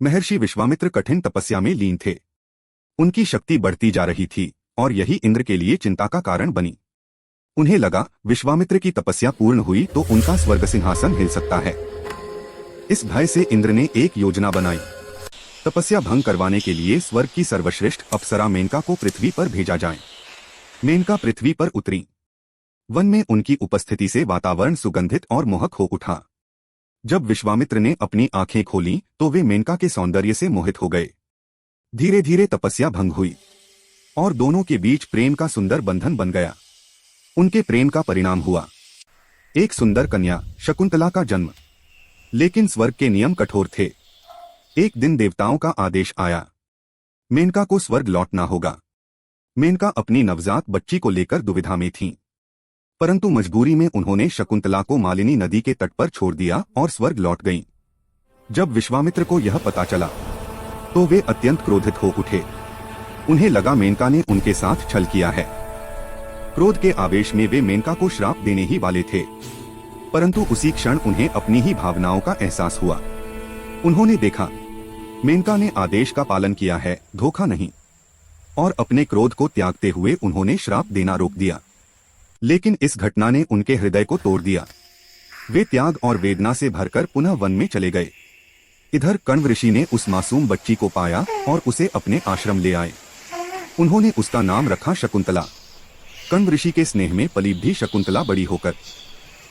महर्षि विश्वामित्र कठिन तपस्या में लीन थे। उनकी शक्ति बढ़ती जा रही थी और यही इंद्र के लिए चिंता का कारण बनी। उन्हें लगा विश्वामित्र की तपस्या पूर्ण हुई तो उनका स्वर्ग सिंहासन हिल सकता है। इस भय से इंद्र ने एक योजना बनाई। तपस्या भंग करवाने के लिए स्वर्ग की सर्वश्रेष्ठ अप्सरा मेनका को पृथ्वी पर भेजा जाए। मेनका पृथ्वी पर उतरी। वन में उनकी उपस्थिति से वातावरण सुगंधित और मोहक हो उठा। जब विश्वामित्र ने अपनी आंखें खोली तो वे मेनका के सौंदर्य से मोहित हो गए। धीरे धीरे तपस्या भंग हुई और दोनों के बीच प्रेम का सुंदर बंधन बन गया। उनके प्रेम का परिणाम हुआ एक सुंदर कन्या शकुंतला का जन्म। लेकिन स्वर्ग के नियम कठोर थे। एक दिन देवताओं का आदेश आया, मेनका को स्वर्ग लौटना होगा। मेनका अपनी नवजात बच्ची को लेकर दुविधा में थीं। परंतु मजबूरी में उन्होंने शकुंतला को मालिनी नदी के तट पर छोड़ दिया और स्वर्ग लौट गईं। जब विश्वामित्र को यह पता चला तो वे अत्यंत क्रोधित हो उठे। उन्हें लगा मेनका ने उनके साथ छल किया है। क्रोध के आवेश में वे मेनका को श्राप देने ही वाले थे, परंतु उसी क्षण उन्हें अपनी ही भावनाओं का एहसास हुआ। उन्होंने देखा मेनका ने आदेश का पालन किया है, धोखा नहीं, और अपने क्रोध को त्यागते हुए उन्होंने श्राप देना रोक दिया। लेकिन इस घटना ने उनके हृदय को तोड़ दिया। वे त्याग और वेदना से भरकर पुनः वन में चले गए। इधर कण्व ऋषि ने उस मासूम बच्ची को पाया और उसे अपने आश्रम ले आए। उन्होंने उसका नाम रखा शकुंतला। कण्व ऋषि के स्नेह में पलीभूत शकुंतला बड़ी होकर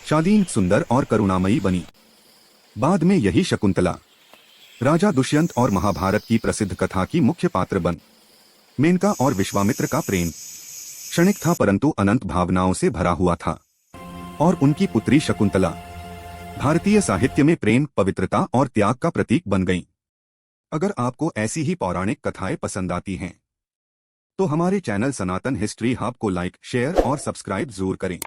शालीन, सुंदर और करुणामयी बनी। बाद में यही शकुंतला राजा दुष्यंत और महाभारत की प्रसिद्ध कथा की मुख्य पात्र बन। मेनका और विश्वामित्र का प्रेम क्षणिक था परंतु अनंत भावनाओं से भरा हुआ था, और उनकी पुत्री शकुंतला भारतीय साहित्य में प्रेम, पवित्रता और त्याग का प्रतीक बन गईं। अगर आपको ऐसी ही पौराणिक कथाएं पसंद आती हैं तो हमारे चैनल सनातन हिस्ट्री हब को लाइक, शेयर और सब्सक्राइब जरूर करें।